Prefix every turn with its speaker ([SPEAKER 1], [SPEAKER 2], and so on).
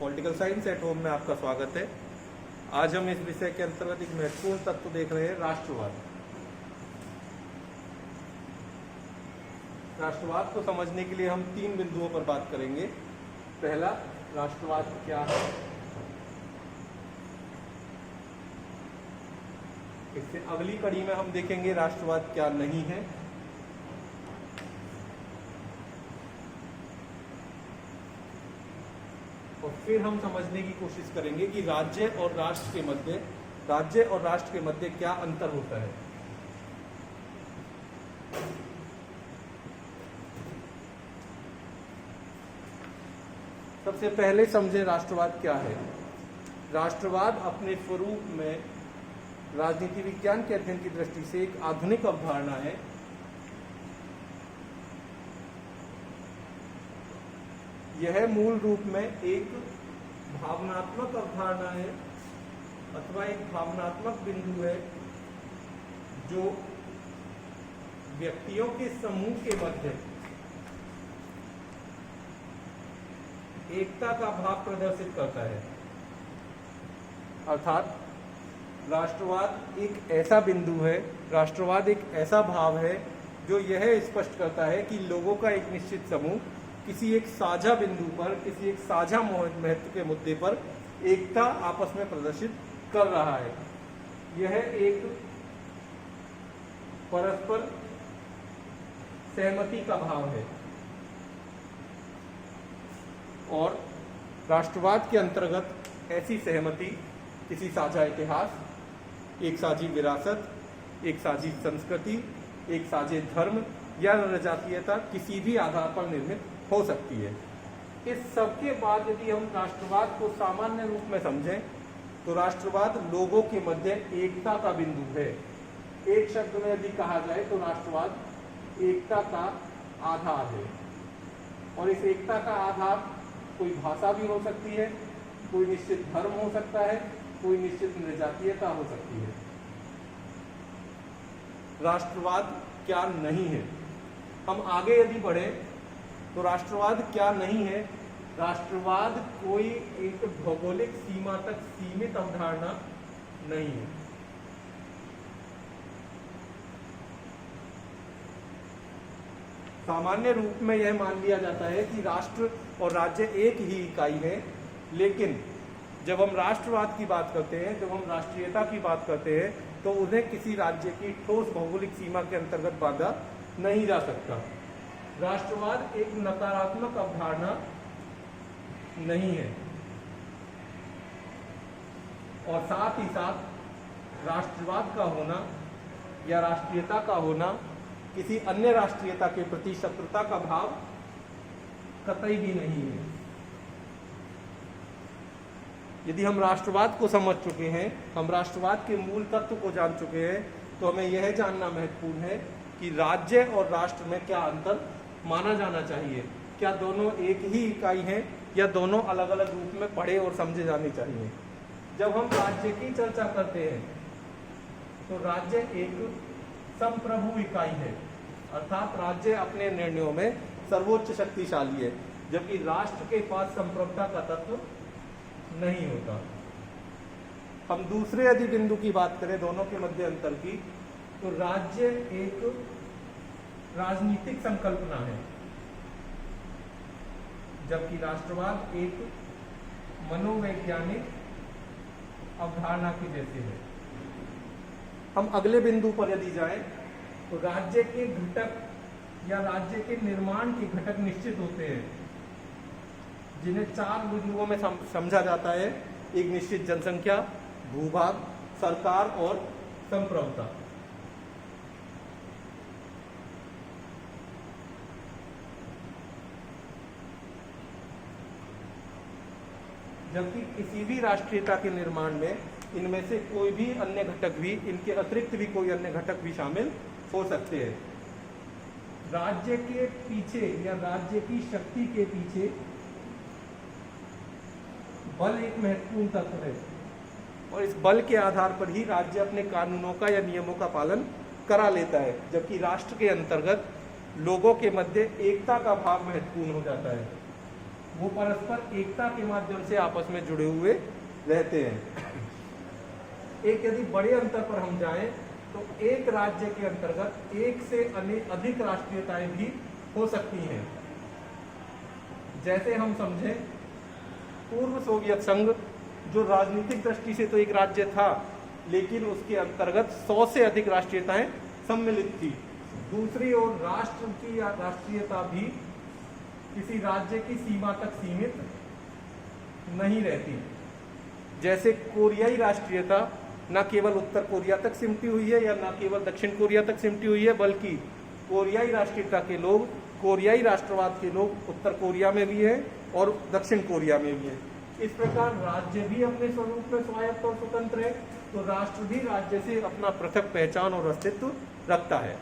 [SPEAKER 1] Political science at home में आपका स्वागत है। आज हम इस विषय के अंतर्गत एक महत्वपूर्ण तत्व देख रहे हैं, राष्ट्रवाद। राष्ट्रवाद को समझने के लिए हम 3 बिंदुओं पर बात करेंगे। पहला, राष्ट्रवाद क्या है। इससे अगली कड़ी में हम देखेंगे राष्ट्रवाद क्या नहीं है। और फिर हम समझने की कोशिश करेंगे कि राज्य और राष्ट्र के मध्य क्या अंतर होता है। सबसे पहले समझे राष्ट्रवाद क्या है। राष्ट्रवाद अपने स्वरूप में राजनीति विज्ञान के अध्ययन की दृष्टि से एक आधुनिक अवधारणा है। यह मूल रूप में एक भावनात्मक अवधारणा है अथवा एक भावनात्मक बिंदु है जो व्यक्तियों के समूह के मध्य एकता का भाव प्रदर्शित करता है। अर्थात राष्ट्रवाद एक ऐसा बिंदु है, राष्ट्रवाद एक ऐसा भाव है जो यह स्पष्ट करता है कि लोगों का एक निश्चित समूह किसी एक साझा बिंदु पर, किसी एक साझा महत्व के मुद्दे पर एकता आपस में प्रदर्शित कर रहा है। यह एक परस्पर सहमति का भाव है और राष्ट्रवाद के अंतर्गत ऐसी सहमति किसी साझा इतिहास, एक साझी विरासत, एक साझी संस्कृति, एक साझे धर्म या जनजातीयता किसी भी आधार पर निर्मित हो सकती है। इस सबके बाद यदि हम राष्ट्रवाद को सामान्य रूप में समझें तो राष्ट्रवाद लोगों के मध्य एकता का बिंदु है। एक शब्द में यदि कहा जाए तो राष्ट्रवाद एकता का आधार है। और इस एकता का आधार कोई भाषा भी हो सकती है, कोई निश्चित धर्म हो सकता है, कोई निश्चित जनजातीयता हो सकती है। राष्ट्रवाद क्या नहीं है। हम आगे यदि बढ़ें तो राष्ट्रवाद क्या नहीं है। राष्ट्रवाद कोई एक भौगोलिक सीमा तक सीमित अवधारणा नहीं है। सामान्य रूप में यह मान लिया जाता है कि राष्ट्र और राज्य एक ही इकाई है, लेकिन जब हम राष्ट्रवाद की बात करते हैं, जब हम राष्ट्रीयता की बात करते हैं, तो उन्हें किसी राज्य की ठोस भौगोलिक सीमा के अंतर्गत बांधा नहीं जा सकता। राष्ट्रवाद एक नकारात्मक अवधारणा नहीं है और साथ ही साथ राष्ट्रवाद का होना या राष्ट्रीयता का होना किसी अन्य राष्ट्रीयता के प्रति शत्रुता का भाव कतई भी नहीं है। यदि हम राष्ट्रवाद को समझ चुके हैं, हम राष्ट्रवाद के मूल तत्व को जान चुके हैं, तो हमें यह जानना महत्वपूर्ण है कि राज्य और राष्ट्र में क्या अंतर माना जाना चाहिए। क्या दोनों एक ही इकाई हैं या दोनों अलग अलग रूप में पढ़े और समझे जाने चाहिए। जब हम राज्य की चर्चा करते हैं तो राज्य एक संप्रभु इकाई है, अर्थात राज्य अपने निर्णयों में सर्वोच्च शक्तिशाली है, जबकि राष्ट्र के पास संप्रभुता का तत्व नहीं होता। हम दूसरे यदि बिंदु की बात करें दोनों के मध्य अंतर की, तो राज्य एक राजनीतिक संकल्पना है, जबकि राष्ट्रवाद एक मनोवैज्ञानिक अवधारणा की जैसे है। हम अगले बिंदु पर यदि जाएं तो राज्य के घटक या राज्य के निर्माण के घटक निश्चित होते हैं, जिन्हें 4 बिंदुओं में समझा जाता है। एक निश्चित जनसंख्या, भूभाग, सरकार और संप्रभुता। जबकि किसी भी राष्ट्रीयता के निर्माण में इनमें से कोई भी अन्य घटक भी, इनके अतिरिक्त भी कोई अन्य घटक भी शामिल हो सकते हैं। राज्य के पीछे या राज्य की शक्ति के पीछे बल एक महत्वपूर्ण तत्व है और इस बल के आधार पर ही राज्य अपने कानूनों का या नियमों का पालन करा लेता है, जबकि राष्ट्र के अंतर्गत लोगों के मध्य एकता का भाव महत्वपूर्ण हो जाता है। वो परस्पर एकता के माध्यम से आपस में जुड़े हुए रहते हैं। एक यदि बड़े अंतर पर हम जाएं तो एक राज्य के अंतर्गत एक से अधिक राष्ट्रीयताएं भी हो सकती हैं। जैसे हम समझें, पूर्व सोवियत संघ जो राजनीतिक दृष्टि से तो एक राज्य था, लेकिन उसके अंतर्गत 100 से अधिक राष्ट्रीयताएं सम्मिलित थी। दूसरी ओर राष्ट्र की राष्ट्रीयता भी किसी राज्य की सीमा तक सीमित नहीं रहती। जैसे कोरियाई राष्ट्रीयता न केवल उत्तर कोरिया तक सिमटी हुई है या न केवल दक्षिण कोरिया तक सिमटी हुई है, बल्कि कोरियाई राष्ट्रीयता के लोग, कोरियाई राष्ट्रवाद के लोग उत्तर कोरिया में भी हैं और दक्षिण कोरिया में भी हैं। इस प्रकार राज्य भी अपने स्वरूप में स्वायत्त और स्वतंत्र है, तो राष्ट्र भी राज्य से अपना पृथक पहचान और अस्तित्व रखता है।